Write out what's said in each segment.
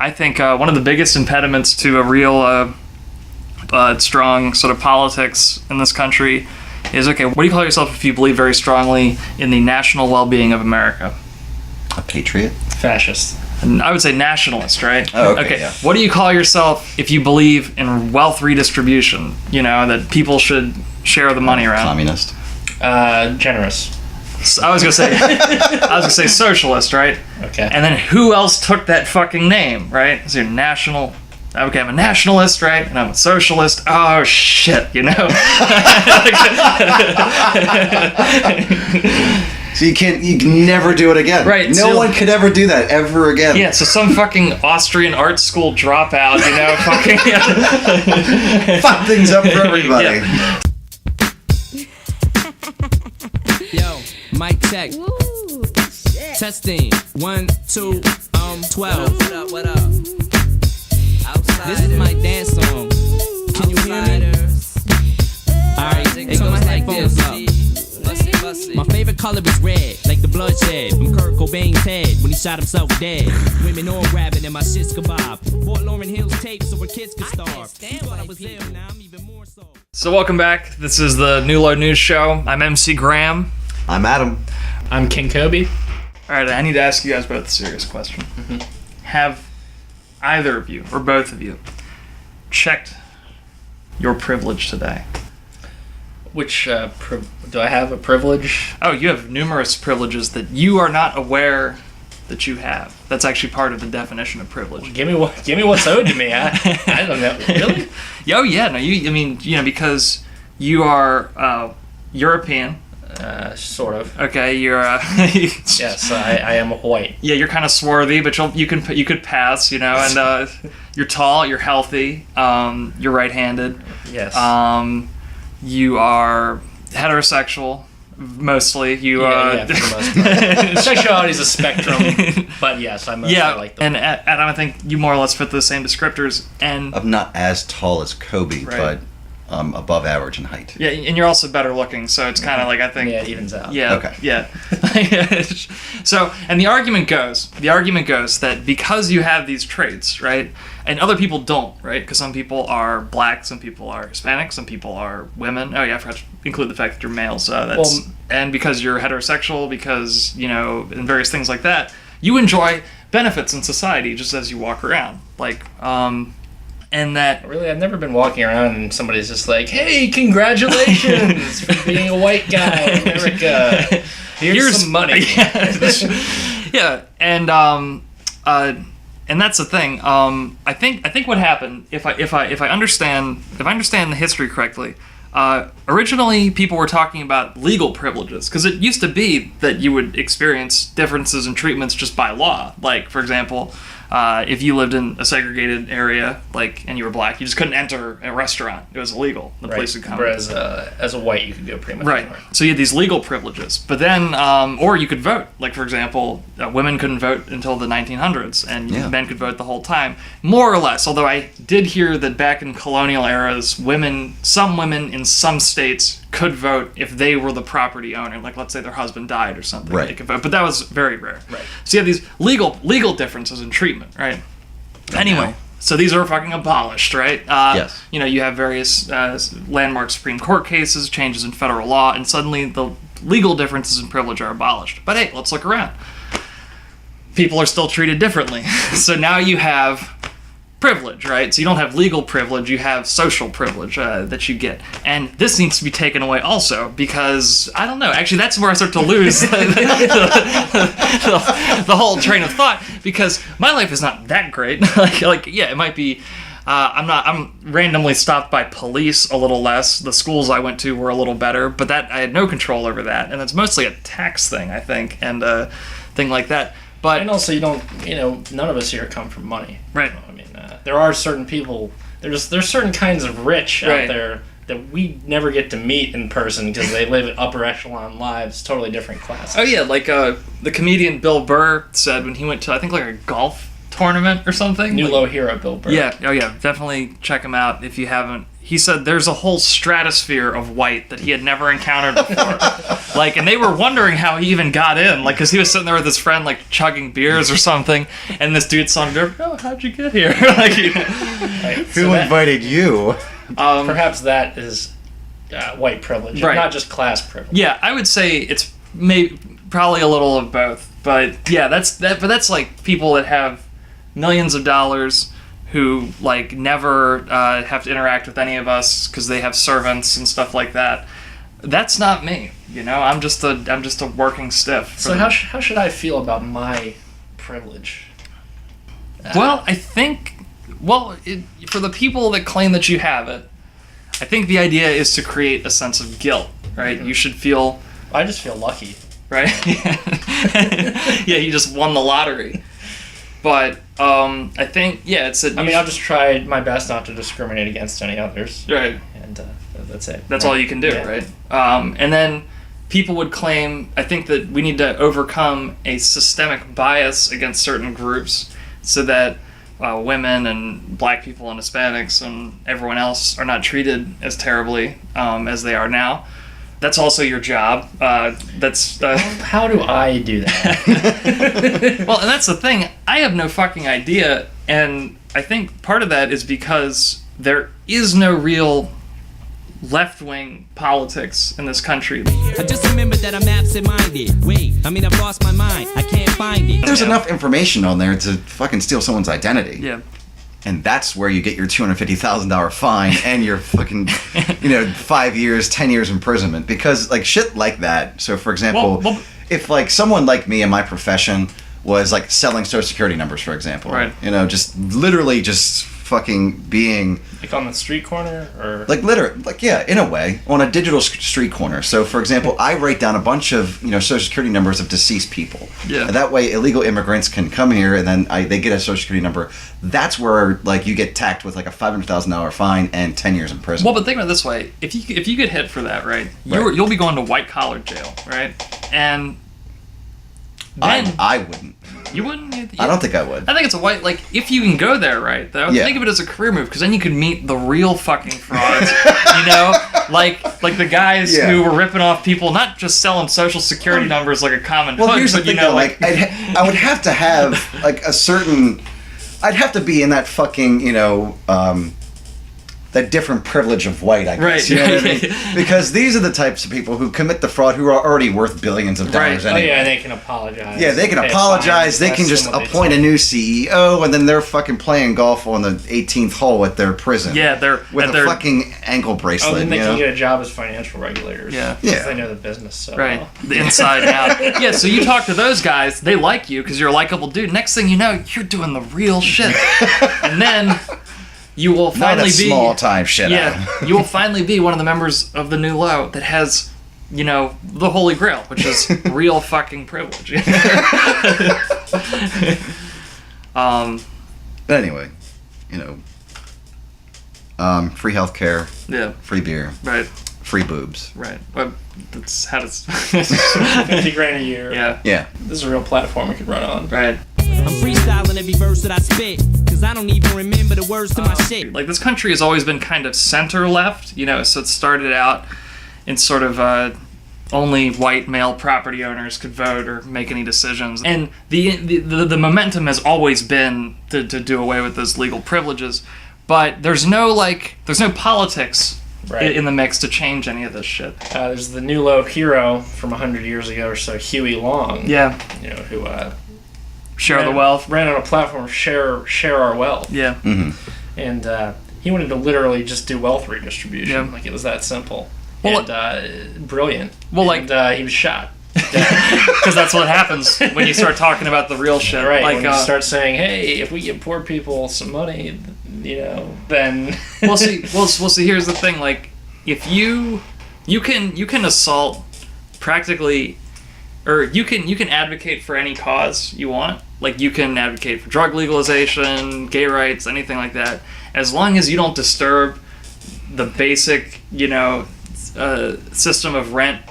I think one of the biggest impediments to a real strong sort of politics in this country is, okay, what do you call yourself if you believe very strongly in the national well-being of America? A patriot? Fascist. And I would say nationalist, right? Oh, okay, yeah. What do you call yourself if you believe in wealth redistribution? You know, that people should share the money around. Communist. Generous. I was gonna say socialist, right? Okay. And then who else took that fucking name, right? So you're national. Okay, I'm a nationalist, right? And I'm a socialist. Oh shit, you know. So you can never do it again. Right. No one could ever do that ever again. Yeah, so some fucking Austrian art school dropout, you know, fucking fuck things up for everybody. Yeah. Yo, mic check. Woo, shit. Testing. 1, 2, 12. What up? This is my dance song. Can you hear me? Alright, it goes like this. My favorite color is red, like the bloodshed from Kurt Cobain's head when he shot himself dead. Women all grabbing and my shit's kebab. Bought Lauryn Hill's tape so her kids could starve. Thought I was ill, now I'm even more so. So welcome back. This is the New Low News Show. I'm MC Graham. I'm Adam. I'm King Cobe. Alright, I need to ask you guys both a serious question. Mm-hmm. Have either of you, or both of you, checked your privilege today? Which, do I have a privilege? Oh, you have numerous privileges that you are not aware that you have. That's actually part of the definition of privilege. Give me what's owed to me. I don't know. Really? Oh yeah, no, I mean, because you are European. Sort of. Okay, you're Yes, I am white. yeah, you're kind of swarthy, but you could pass, you know, and you're tall, you're healthy, you're right-handed. Yes. You are heterosexual, mostly. Yeah, for the most part. Sexuality is a spectrum, but yes, I mostly like them. And Adam, I think you more or less fit the same descriptors. And I'm not as tall as Kobe, Right. but I'm above average in height. yeah, and you're also better looking, so it's kind of like, I think. Yeah, it evens out. Yeah. Okay. Yeah. So, and the argument goes that because you have these traits, right, and other people don't, right, because some people are black, some people are Hispanic, some people are women. Oh yeah, I forgot to include the fact that you're male. So that's and because you're heterosexual, because and various things like that, you enjoy benefits in society just as you walk around, like and that. Really, I've never been walking around and somebody's just like, "Hey, congratulations for being a white guy in America. Here's some money." Yeah, and that's the thing. I think what happened, if I understand the history correctly, originally people were talking about legal privileges, because it used to be that you would experience differences in treatments just by law. Like, for example, if you lived in a segregated area, and you were black, you just couldn't enter a restaurant. It was illegal. The police would come. Whereas as a white, you could go pretty much right. anywhere. So you had these legal privileges. But then, or you could vote. Like, for example, women couldn't vote until the 1900s, and men could vote the whole time. More or less, although I did hear that back in colonial eras, some women in some states could vote if they were the property owner. Like, let's say their husband died or something. Right. They could vote. But that was very rare. Right. So you have these legal differences in treatment, right? Anyway, so these are fucking abolished, right? Yes. You have various landmark Supreme Court cases, changes in federal law, and suddenly the legal differences in privilege are abolished. But hey, let's look around. People are still treated differently. So now you have privilege, right? So you don't have legal privilege, you have social privilege that you get. And this needs to be taken away also, because, I don't know, actually that's where I start to lose the whole train of thought, because my life is not that great. It might be, I'm randomly stopped by police a little less. The schools I went to were a little better, but that I had no control over that. And it's mostly a tax thing, I think, and a thing like that. But, and also, you don't, none of us here come from money. Right. I mean, there are certain people, there's certain kinds of rich out there that we never get to meet in person because they live upper echelon lives, totally different classes. Oh yeah, like the comedian Bill Burr said when he went to, I think, like a golf tournament or something. New Low hero Bill Burr. Yeah, oh yeah, definitely check him out if you haven't. He said there's a whole stratosphere of white that he had never encountered before. Like, and they were wondering how he even got in, like, because he was sitting there with his friend, like, chugging beers or something, and this dude saw him go, "Oh, how'd you get here?" Like, Right, Who invited you? Perhaps that is white privilege, Right. not just class privilege. yeah, I would say it's probably a little of both, but yeah, that's like people that have millions of dollars who like never have to interact with any of us because they have servants and stuff like that. That's not me, you know. I'm just a working stiff. So how should I feel about my privilege? Well, I think, for the people that claim that you have it, I think the idea is to create a sense of guilt, right? Mm-hmm. You should feel, I just feel lucky. right? Yeah, you just won the lottery. But I think, yeah, it's a. I'll just try my best not to discriminate against any others. Right. And that's it. That's right? all you can do, Yeah. right? And then people would claim, I think that we need to overcome a systemic bias against certain groups so that women and black people and Hispanics and everyone else are not treated as terribly as they are now. That's also your job. How do I do that? Well, and that's the thing. I have no fucking idea, and I think part of that is because there is no real left-wing politics in this country. I just remember that I'm absent-minded. Wait, I've lost my mind. I can't find it. There's enough information on there to fucking steal someone's identity. Yeah. And that's where you get your $250,000 fine and your fucking, 5 years, 10 years imprisonment. Because, like, shit like that. So, for example, Well- if, like, someone like me in my profession was, like, selling Social Security numbers, for example. Right. Just literally just fucking being... Like on the street corner, or yeah, in a way, on a digital street corner. So, for example, I write down a bunch of, Social Security numbers of deceased people. Yeah. And that way, illegal immigrants can come here, and then they get a Social Security number. That's where, like, you get tacked with, like, a $500,000 fine and 10 years in prison. Well, but think about it this way: if you get hit for that, right, you'll be going to white collar jail, right? And then I wouldn't. you wouldn't. I don't think I would. I think it's a white, like, if you can go there, right, though, Yeah. think of it as a career move, because then you could meet the real fucking frauds, like the guys Yeah. who were ripping off people, not just selling social security numbers like a common Well, hood, here's the but, thing, though, like, I would have to have, like, a certain... I'd have to be in that fucking, that different privilege of white, I guess. Right. You know what I mean? Because these are the types of people who commit the fraud who are already worth billions of dollars Right. oh anyway. yeah, they can apologize. Yeah, they can pay a apologize. fine, They can less just than what they appoint a told. new CEO, and then they're fucking playing golf on the 18th hole at their prison. Yeah, they're with at a their- fucking ankle bracelet. Oh, then they you can know? get a job as financial regulators. Yeah. because Yeah. they know the business so Right, well. the inside out. Yeah, so you talk to those guys, they like you because you're a likable dude. Next thing you know, you're doing the real shit, and then you will Not finally a be small time shit. Yeah, you will finally be one of the members of the new low that has, the Holy Grail, which is real fucking privilege. But anyway, free healthcare, Yeah, free beer, right, free boobs. right. But that's how does. $50,000 a year. Yeah, Yeah. This is a real platform we could run on. right. I'm freestyling every verse that I spit, cause I don't even remember the words to my shit. Like, this country has always been kind of center left, so it started out in sort of only white male property owners could vote or make any decisions, and the momentum has always been to do away with those legal privileges, but there's no politics Right. in the mix to change any of this shit. There's the new low hero from 100 years ago or so, Huey Long. Yeah, Who share the wealth. ran on a platform of share our wealth. Yeah, Mm-hmm. And he wanted to literally just do wealth redistribution. Yeah. Like, it was that simple. Well, And brilliant. Well, and, he was shot. because that's what happens when you start talking about the real shit. Right. Like, When you start saying, hey, if we give poor people some money, then... well, see, here's the thing. Like, if you can assault practically, or you can advocate for any cause you want. Like, you can advocate for drug legalization, gay rights, anything like that, as long as you don't disturb the basic, system of rent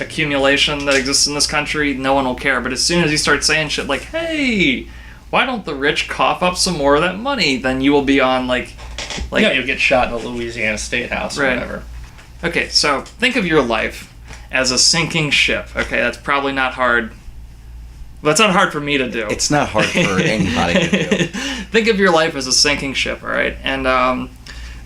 accumulation that exists in this country. No one will care. But as soon as you start saying shit like, hey, why don't the rich cough up some more of that money? Then you will be on like yeah, you'll get shot in a Louisiana State House or whatever. Okay, so think of your life as a sinking ship. Okay, that's probably not hard. That's not hard for me to do. It's not hard for anybody to do. Think of your life as a sinking ship, all right? And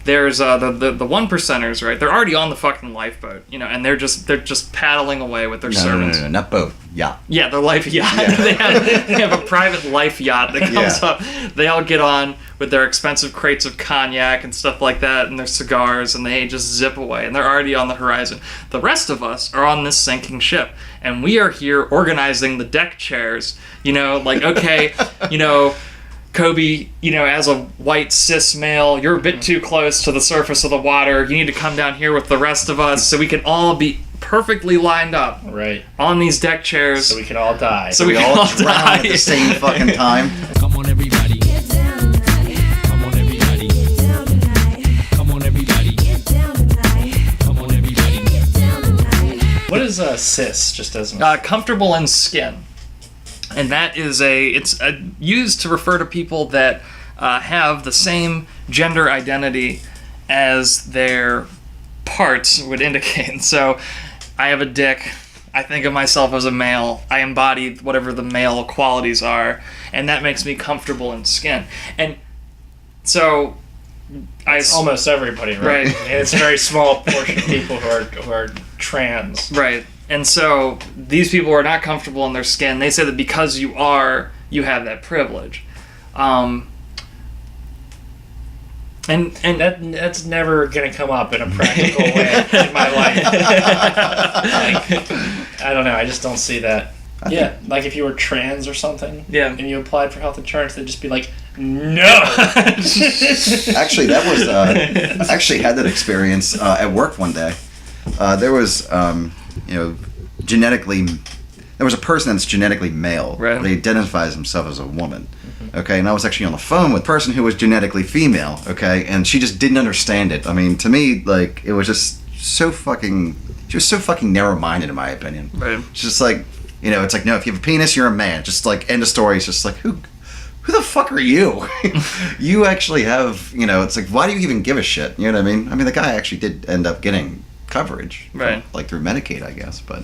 there's the one percenters, right? They're already on the fucking lifeboat, you know, and they're just paddling away with their servants. No, not boat. Yacht. Yeah, their life yacht. Yeah. they have a private life yacht that comes up. They all get on with their expensive crates of cognac and stuff like that, and their cigars, and they just zip away, and they're already on the horizon. The rest of us are on this sinking ship, and we are here organizing the deck chairs. You know, like, okay, you know, Cobe, you know, as a white cis male, you're a bit too close to the surface of the water. You need to come down here with the rest of us so we can all be perfectly lined up on these deck chairs. So we can all die. So we can all drown at the same fucking time. Come on, everybody. Get down tonight. Come on, everybody. Get down tonight. Come on, everybody. Get down tonight. Come on, everybody. Get down tonight. What is cis? Just as comfortable in skin. And that is it's used to refer to people that have the same gender identity as their parts would indicate. So, I have a dick. I think of myself as a male. I embody whatever the male qualities are, and that makes me comfortable in skin. And so, it's almost everybody, right? And it's a very small portion of people who are trans, right? And so these people are not comfortable in their skin. They say that because you have that privilege. And that's never going to come up in a practical way in my life. I don't know. I just don't see that. Like if you were trans or something, and you applied for health insurance, they'd just be like, no. Actually, that was. I actually had that experience at work one day. There was. Genetically, there was a person that's genetically male, but he identifies himself as a woman. Okay, and I was actually on the phone with a person who was genetically female. Okay, and she just didn't understand it. I mean, to me, like, it was just so fucking. She was so fucking narrow-minded, in my opinion. Right. It's just like, you know, it's like, no, if you have a penis, you're a man. Just like, end of story. It's just like, who the fuck are you? You actually have, you know, it's like, why do you even give a shit? You know what I mean? I mean, the guy actually did end up getting coverage, right? Like through Medicaid, I guess, but.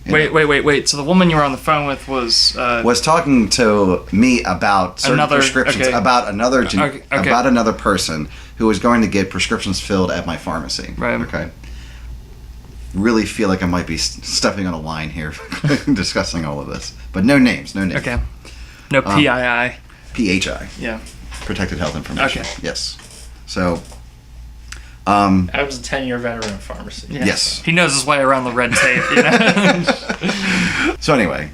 Wait. So the woman you were on the phone with was talking to me about certain prescriptions, about another about another person who was going to get prescriptions filled at my pharmacy. Right. Okay. Really feel like I might be stepping on a line here, discussing all of this, but no names. Okay. No PII. PHI. Yeah. Protected Health Information. Okay. Yes. So. I was a 10-year veteran of pharmacy. Yes. He knows his way around the red tape, you know? So anyway,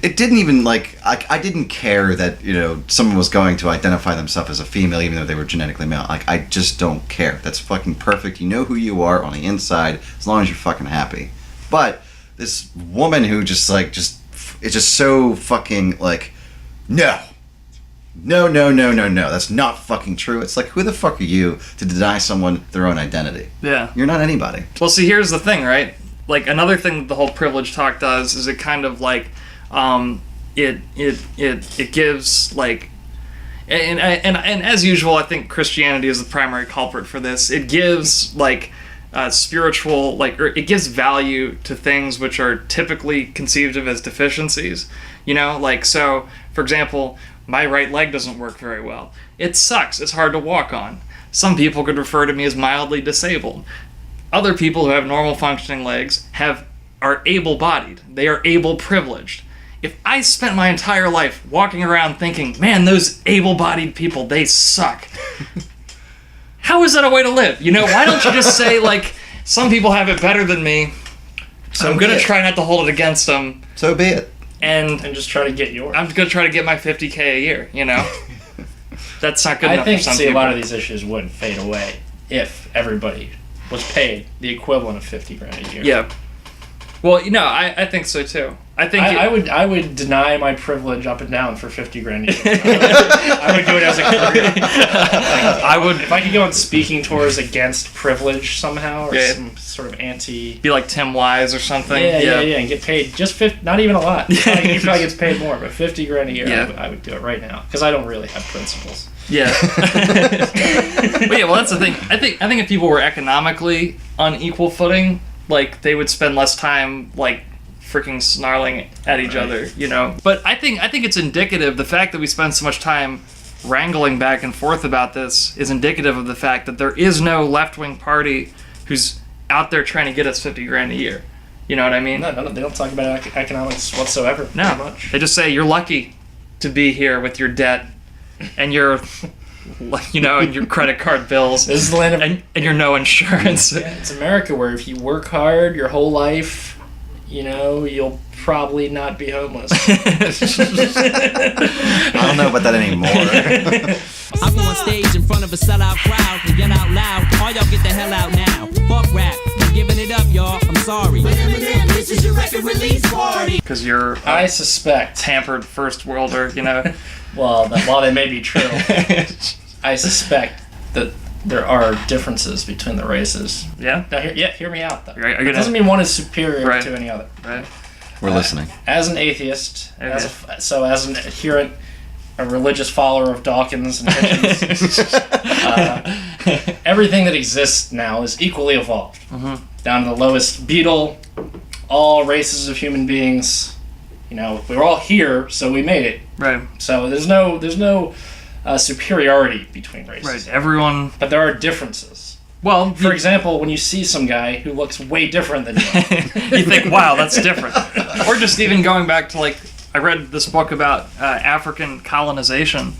it didn't even, like, I didn't care that, you know, someone was going to identify themselves as a female even though they were genetically male. Like, I just don't care. That's fucking perfect. You know who you are on the inside as long as you're fucking happy. But this woman who just, like, is just so fucking, like, no. That's not fucking true. It's like, who the fuck are you to deny someone their own identity? Yeah. You're not anybody. Well, see, here's the thing, right? Like, another thing that the whole privilege talk does is it kind of, like, it gives, like, and as usual, I think Christianity is the primary culprit for this. It gives, like, spiritual, like, or it gives value to things which are typically conceived of as deficiencies. You know, like, so, for example, my right leg doesn't work very well. It sucks. It's hard to walk on. Some people could refer to me as mildly disabled. Other people who have normal functioning legs are able-bodied. They are able-privileged. If I spent my entire life walking around thinking, man, those able-bodied people, they suck. How is that a way to live? You know, why don't you just say, like, some people have it better than me, so I'm going to try not to hold it against them. So be it. And just try to get yours. I'm going to try to get my $50K a year, you know? That's not good enough for some people. A lot of these issues wouldn't fade away if everybody was paid the equivalent of $50,000 a year. Yeah. Well, you know, I think so too. I think I would deny my privilege up and down for 50 grand a year. I would do it as a career. I would if I could go on speaking tours against privilege somehow, or some sort of anti. Be like Tim Wise or something. Yeah, and get paid just 50, not even a lot. He probably gets paid more, but 50 grand a year, I would do it right now because I don't really have principles. Yeah. But yeah, well, that's the thing. I think if people were economically on equal footing, like they would spend less time like freaking snarling at each other, you know. But I think it's indicative. The fact that we spend so much time wrangling back and forth about this is indicative of the fact that there is no left-wing party who's out there trying to get us 50 grand a year. You know what I mean? No, they don't talk about economics whatsoever. No, pretty much. They just say you're lucky to be here with your debt and your, you know, and your credit card bills. This is the land of and your no insurance. Yeah, it's America, where if you work hard your whole life, you know, you'll probably not be homeless. I don't know about that anymore. I go on stage in front of a sellout crowd and yell out loud, all y'all get the hell out now. Fuck rap, I'm giving it up, y'all. I'm sorry. This is your record release party. Because you're I suspect hampered first worlder, you know. Well, while they may be true, I suspect that there are differences between the races. Yeah? Now, hear me out, though. Right, It doesn't mean one is superior Right. to any other. Right. We're listening. As an atheist, Okay. as an adherent, a religious follower of Dawkins and Hitchens, everything that exists now is equally evolved. Mm-hmm. Down to the lowest beetle, all races of human beings. You know, we were all here, so we made it. Right. So there's no superiority between races. Right. Everyone. But there are differences. Well, For example, when you see some guy who looks way different than you, you think, wow, that's different. Or just even going back to, like, I read this book about African colonization.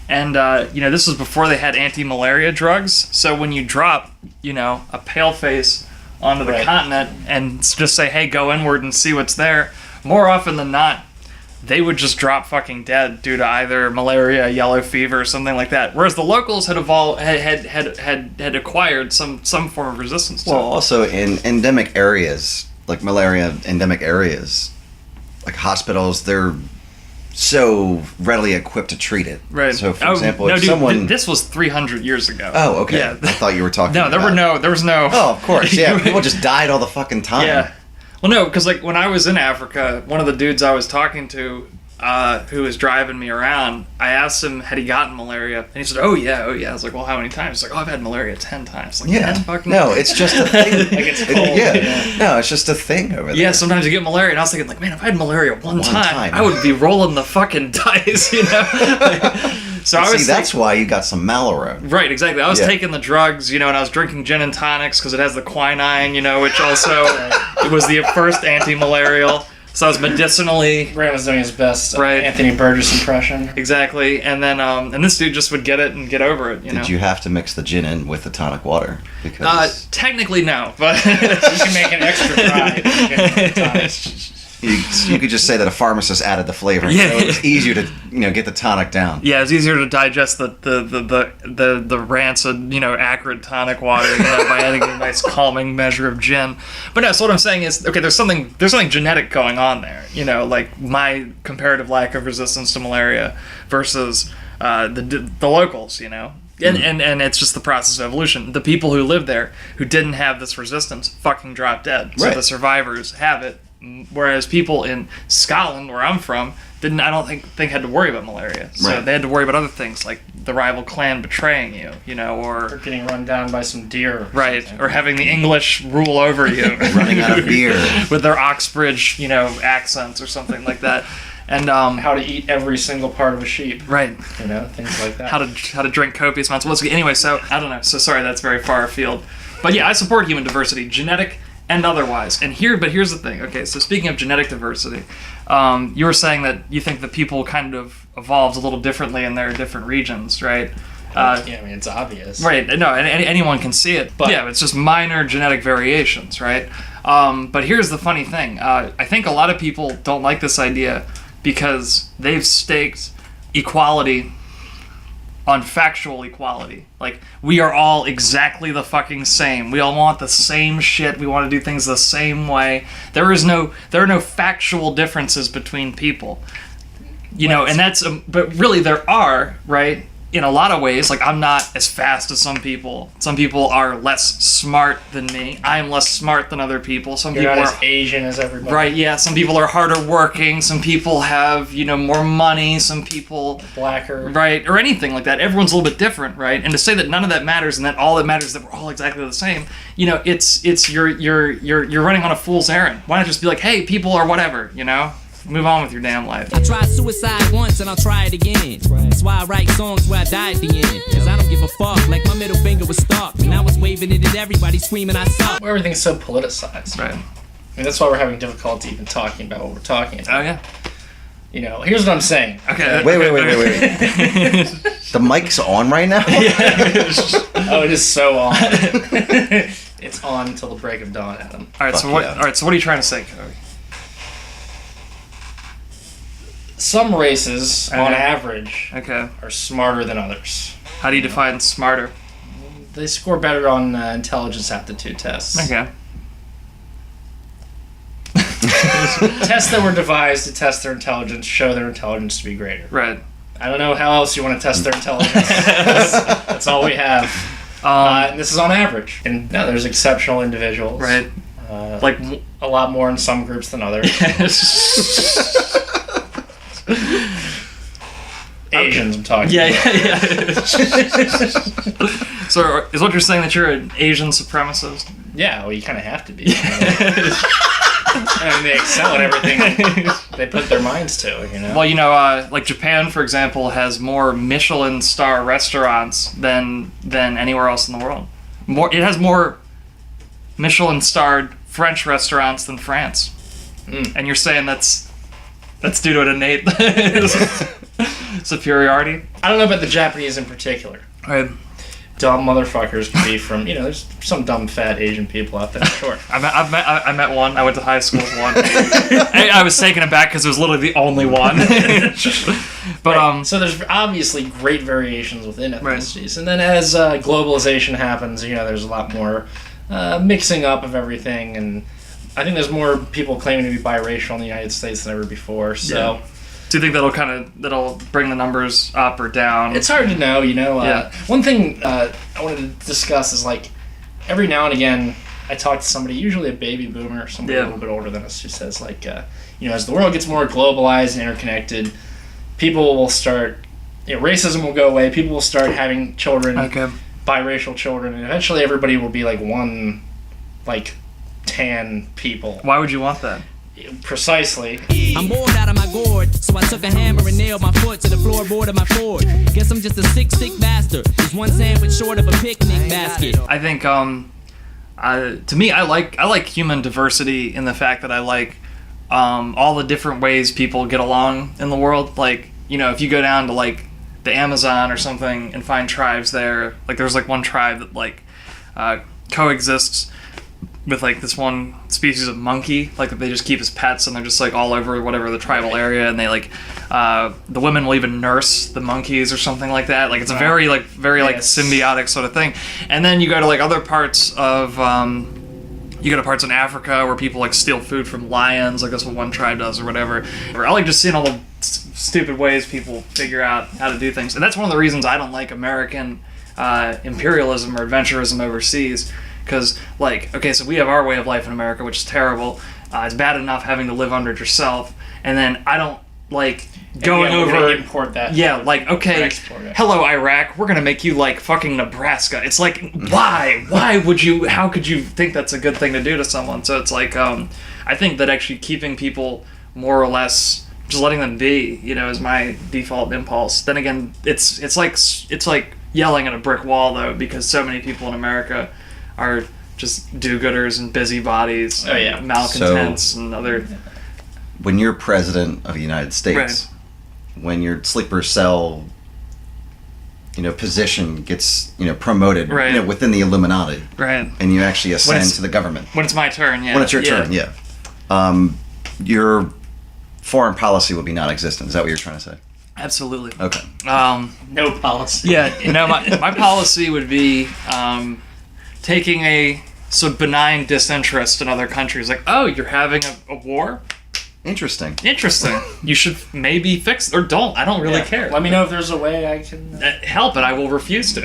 And, you know, this was before they had anti-malaria drugs. So when you drop, you know, a pale face onto the continent and just say, hey, go inward and see what's there, more often than not, they would just drop fucking dead due to either malaria, yellow fever, or something like that. Whereas the locals had had acquired some form of resistance to Well, it. also in endemic areas, like malaria endemic areas, like hospitals, they're so readily equipped to treat it. Right. So, for example, no, if dude, someone... this was 300 years ago. Oh, okay. Yeah. I thought you were talking No, there was no. Oh, of course. Yeah, people just died all the fucking time. Yeah. Well, no, because like when I was in Africa, one of the dudes I was talking to, who was driving me around, I asked him, had he gotten malaria? And he said, oh yeah. I was like, well, how many times? He's like, oh, I've had malaria 10 times. Like, Yeah. 10 fucking No, it's just a thing. like it's cold. Yeah. No, it's just a thing over there. Yeah, sometimes you get malaria, and I was thinking, like, man, if I had malaria one time, time. I would be rolling the fucking dice, you know? So I was See, that's why you got some Malaro. right, exactly. I was Yeah. taking the drugs, you know, and I was drinking gin and tonics because it has the quinine, you know, which also it was the first anti-malarial. So I was medicinally Graham was doing his best Right. Anthony Burgess impression. exactly, and then and this dude just would get it and get over it, you know. Did you have to mix the gin in with the tonic water? Because Technically no, but You can make an extra dry. You can tonic. you could just say that a pharmacist added the flavor. Yeah. So it's easier to get the tonic down. yeah, it's easier to digest the rancid, you know, acrid tonic water, you know, by adding a nice calming measure of gin. But no, so what I'm saying is, okay, there's something genetic going on there, you know, like my comparative lack of resistance to malaria versus the locals, you know. And it's just the process of evolution. The people who lived there who didn't have this resistance fucking dropped dead. So Right. the survivors have it, whereas people in Scotland, where I'm from, I don't think had to worry about malaria. So Right. they had to worry about other things like the rival clan betraying you, you know, Or or getting run down by some deer. right, or having the English rule over you, Running out of beer. with their Oxbridge, you know, accents or something like that. And How to eat every single part of a sheep. right, You know, things like that. how to drink copious amounts of whiskey. Anyway, so I don't know. So sorry, that's very far afield. But yeah, I support human diversity, genetic and otherwise. But here's the thing. Okay, so speaking of genetic diversity, you were saying that you think that people kind of evolved a little differently in their different regions, right? Yeah, I mean, it's obvious. Right. No, and anyone can see it. But- yeah, it's just minor genetic variations, right? But here's the funny thing. I think a lot of people don't like this idea because they've staked equality on factual equality. Like, we are all exactly the fucking same. We all want the same shit. We want to do things the same way. There are no factual differences between people. You know, and that's, but really there are, right? In a lot of ways, like, I'm not as fast as some people. Some people are less smart than me. I am less smart than other people. Some You're people not are as Asian as everybody. right. Yeah, some people are harder working. Some people have, you know, more money. Some people Blacker. right, or anything like that. Everyone's a little bit different, right? And to say that none of that matters and that all that matters is that we're all exactly the same, you know, it's you're running on a fool's errand. Why not just be like, hey, people are whatever, you know? Move on with your damn life. I tried suicide once and I'll try it again. That's why I write songs where I die at the end. Cause I don't give a fuck, like my middle finger was stuck. And I was waving it at everybody screaming I suck. Everything's so politicized. Right. I mean, that's why we're having difficulty even talking about what we're talking about. Oh, yeah. You know, here's what I'm saying. Okay. Wait. The mic's on right now? Oh, it is so on. It's on until the break of dawn, Adam. All right, Fuck so what? yeah. All right, so what are you trying to say, Cobe? Some races, on Okay. average, Okay. are smarter than others. How do you define smarter? They score better on intelligence aptitude tests. Okay. Tests that were devised to test their intelligence show their intelligence to be greater. Right. I don't know how else you want to test their intelligence. That's all we have. And this is on average. And now there's exceptional individuals. Right. Like, A lot more in some groups than others. Asians, I'm talking yeah, about. yeah. So, is what you're saying that you're an Asian supremacist? Yeah, well, you kind of have to be. And they excel at everything they put their minds to, you know? Well, you know, like Japan, for example, has more Michelin star restaurants than anywhere else in the world. It has more Michelin starred French restaurants than France. And you're saying that's due to an innate superiority? I don't know about the Japanese in particular. Right. Dumb motherfuckers can be from, you know, there's some dumb fat Asian people out there, sure. I met one. I went to high school with one. I was taken aback because it was literally the only one. But Right. So there's obviously great variations within ethnicities, and then as globalization happens, you know, there's a lot more mixing up of everything, and I think there's more people claiming to be biracial in the United States than ever before. So Yeah. Do you think that'll bring the numbers up or down? it's hard to know, you know. Yeah. One thing I wanted to discuss is, like, every now and again I talk to somebody, usually a baby boomer, somebody a little bit older than us, who says, like, you know, as the world gets more globalized and interconnected, people will start, you know, racism will go away, people will start having children, Okay. biracial children, and eventually everybody will be like one, like, tan people. Why would you want that? Precisely. I'm bored out of my gourd, so I took a hammer and nailed my foot to the floorboard of my Ford. Guess I'm just a sick bastard. There's one sandwich short of a picnic basket. I think to me, I like human diversity in the fact that I like all the different ways people get along in the world. Like, you know, if you go down to like the Amazon or something and find tribes there, like there's like one tribe that like coexists with like this one species of monkey, like that they just keep as pets, and they're just like all over whatever the tribal area, and they like the women will even nurse the monkeys or something like that. Like it's a very like symbiotic sort of thing. And then you go to like other parts of you go to parts in Africa where people like steal food from lions, like that's what one tribe does or whatever. I like just seeing all the stupid ways people figure out how to do things, and that's one of the reasons I don't like American imperialism or adventurism overseas. Because, like, okay, so we have our way of life in America, which is terrible. It's bad enough having to live under it yourself. And then I don't like going we're over. gonna import that. Yeah, like, okay, export it. hello, Iraq, we're going to make you like fucking Nebraska. It's like, why? Why would you, how could you think that's a good thing to do to someone? So it's like, I think that actually keeping people more or less, just letting them be, you know, is my default impulse. Then again, it's like yelling at a brick wall, though, because so many people in America are just do-gooders and busybodies, and malcontents and other. When you're president of the United States, when your sleeper cell, you know, position gets, you know, promoted, you know, within the Illuminati, and you actually ascend to the government. When it's my turn, yeah. When it's your turn, your foreign policy will be non-existent. Is that what you're trying to say? Absolutely. Okay. No policy. Yeah, my policy would be taking a benign disinterest in other countries. Like, oh, you're having a war? Interesting. You should maybe fix it, or don't. I don't really care. Let me know if there's a way I can help, and I will refuse to.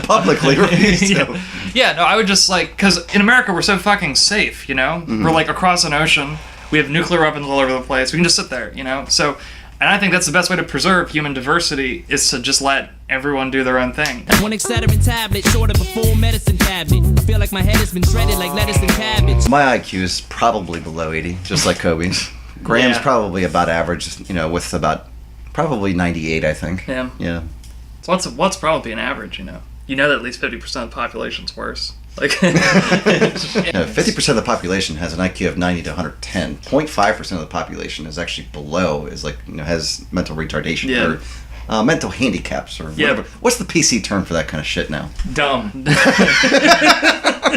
Publicly refuse to. Yeah, no, I would just because in America we're so fucking safe, you know? Mm-hmm. We're across an ocean. We have nuclear weapons all over the place. We can just sit there, you know? So, and I think that's the best way to preserve human diversity is to just let everyone do their own thing. One Excedrin tablet, short of a full medicine cabinet. I feel like my head has been shredded like lettuce and cabbage. My IQ is probably below 80, just like Kobe's. Graham's Yeah. probably about average, with about probably 98, I think. Yeah. Yeah. So what's probably an average, you know? You know that at least 50% of the population's worse. 50% of the population has an IQ of 90 to 110. 0.5% of the population is actually below, has mental retardation or mental handicaps or whatever. What's the PC term for that kind of shit now? dumb.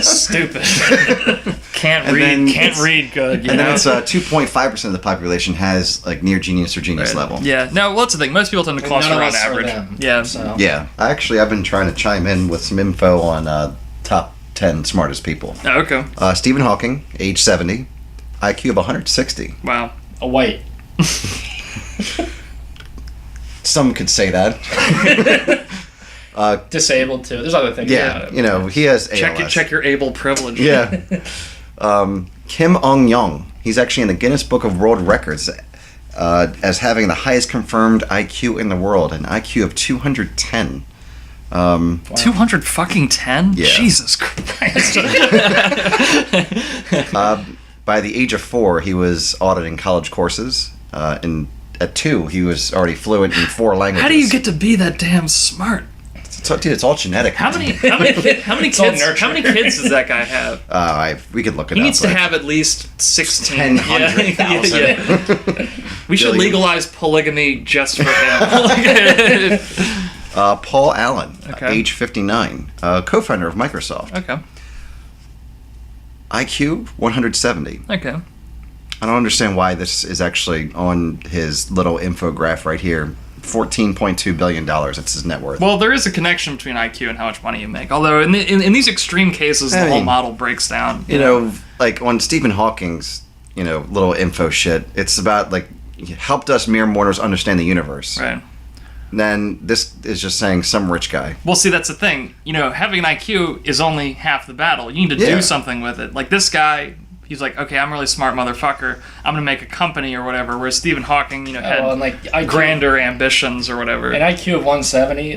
Stupid. Can't And read good. And then it's 2.5% of the population has near genius or genius level. Yeah. No, well, that's the thing. Most people tend to cluster None of around us are average. them, Yeah. so. Yeah. I've been trying to chime in with some info on top 10 smartest people. Oh, okay. Stephen Hawking, age 70, IQ of 160. Wow. A white. Some could say that. Disabled too. There's other things about Yeah, it. he has ALS. Check your able privilege. Yeah. Kim Ong-yong, he's actually in the Guinness Book of World Records as having the highest confirmed IQ in the world, an IQ of 210. 200 fucking 10? Yeah. Jesus Christ. By the age of 4, he was auditing college courses. At 2, he was already fluent in 4 languages. How do you get to be that damn smart? Dude, it's all genetic. How many kids does that guy have? We could look it He up. needs to have at least 16. 100,000. Yeah. We should Billion. legalize polygamy just for him. Paul Allen, Okay. age 59, co-founder of Microsoft. Okay. IQ 170. Okay. I don't understand why this is actually on his little infograph right here. $14.2 billion. That's his net worth. Well, there is a connection between IQ and how much money you make. Although in these extreme cases, the whole model breaks down. On Stephen Hawking's, little info shit, it's about he helped us mere mortals understand the universe. Right. Then this is just saying some rich guy. Well, see, that's the thing. Having an IQ is only half the battle. You need to do something with it. Like this guy, he's like, okay, I'm a really smart motherfucker. I'm gonna make a company or whatever. Whereas Stephen Hawking, had IQ, grander ambitions or whatever. An IQ of 170,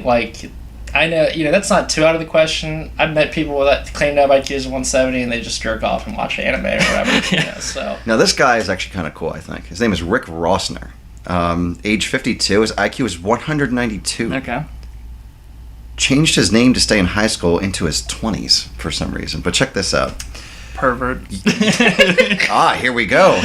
I know, that's not too out of the question. I've met people that claim to have IQs of 170 and they just jerk off and watch anime or whatever. So. Now, this guy is actually kind of cool, I think. His name is Rick Rossner. Age 52. His IQ is 192. Okay. Changed his name to stay in high school into his 20s for some reason. But check this out. Pervert. Here we go.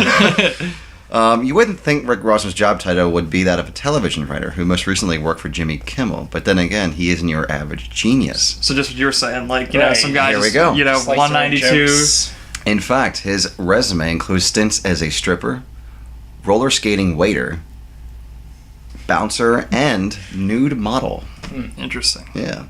You wouldn't think Rick Rossner's job title would be that of a television writer who most recently worked for Jimmy Kimmel. But then again, he isn't your average genius. So just what you were saying, some guy Here we just, go. 192. In fact, his resume includes stints as a stripper, roller skating waiter, bouncer, and nude model. Interesting. Yeah.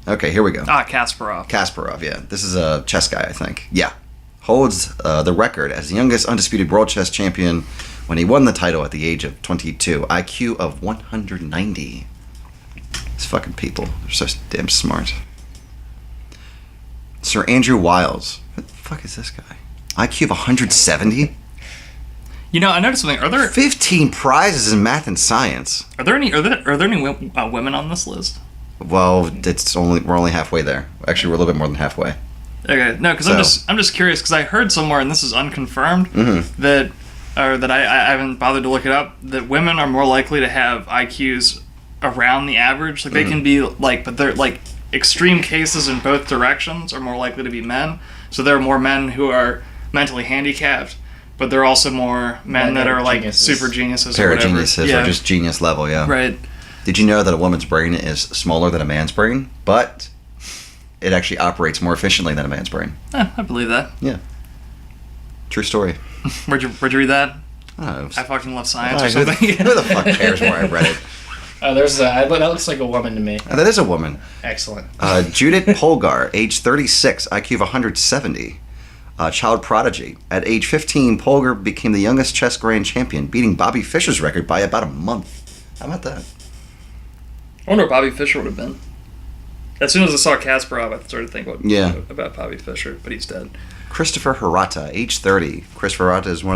Okay, here we go. Kasparov. Kasparov, yeah. This is a chess guy, I think. Yeah. Holds the record as the youngest undisputed world chess champion when he won the title at the age of 22. IQ of 190. These fucking people. They're so damn smart. Sir Andrew Wiles. What the fuck is this guy? IQ of 170? I noticed something. Are there 15 prizes in math and science. Are there any women on this list? Well, we're only halfway there. Actually, we're a little bit more than halfway. Okay, no, because I'm just curious because I heard somewhere, and this is unconfirmed, that I haven't bothered to look it up, that women are more likely to have IQs around the average. They can be but they're extreme cases in both directions are more likely to be men. So there are more men who are mentally handicapped, but there are also more men that are geniuses. Super geniuses or whatever. Parageniuses or just genius level, yeah. Right. Did you know that a woman's brain is smaller than a man's brain, but it actually operates more efficiently than a man's brain? I believe that. Yeah. True story. Where'd you read that? Oh, I fucking love science who or the something. fuck cares where I read it? That looks like a woman to me. That is a woman. Excellent. Judith Polgar, age 36, IQ of 170. Child prodigy. At age 15, Polgar became the youngest chess grand champion, beating Bobby Fischer's record by about a month. How about that? I wonder what Bobby Fischer would have been. As soon as I saw Kasparov, I started thinking about Bobby Fischer, but he's dead. Christopher Hirata, age 30. Christopher Hirata is one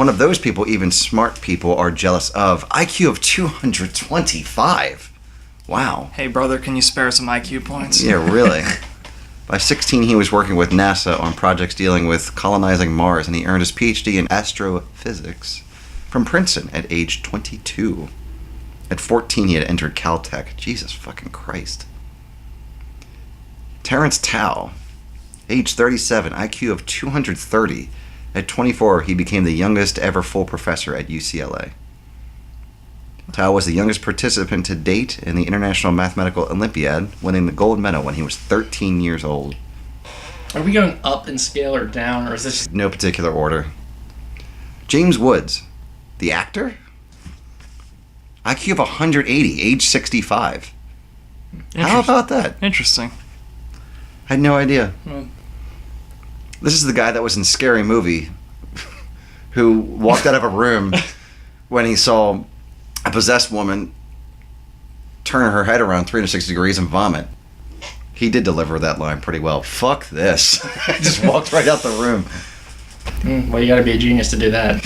of those people even smart people are jealous of. IQ of 225. Wow. Hey, brother, can you spare some IQ points? Yeah, really. By 16, he was working with NASA on projects dealing with colonizing Mars, and he earned his PhD in astrophysics from Princeton at age 22. At 14, he had entered Caltech. Jesus fucking Christ. Terrence Tao, age 37, IQ of 230. At 24, he became the youngest ever full professor at UCLA. Tao was the youngest participant to date in the International Mathematical Olympiad, winning the gold medal when he was 13 years old. Are we going up in scale or down, or is this... No particular order. James Woods, the actor? IQ of 180, age 65. How about that? Interesting. I had no idea. Well, This is the guy that was in Scary Movie who walked out of a room when he saw a possessed woman turn her head around 360 degrees and vomit. He did deliver that line pretty well. Fuck this. I just walked right out the room. Well, you gotta be a genius to do that.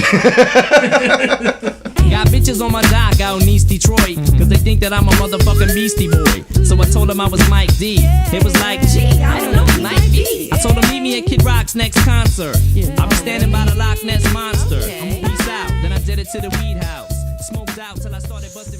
Got bitches on my dock out in East Detroit, cause they think that I'm a motherfucking Beastie Boy. So I told them I was Mike D. It was like, gee, I don't know, Mike D. I told them meet me at Kid Rock's next concert. I'll be standing by the Loch Ness Monster. I'm gonna peace out, then I did it to the weed house. Smoked out till I started busting.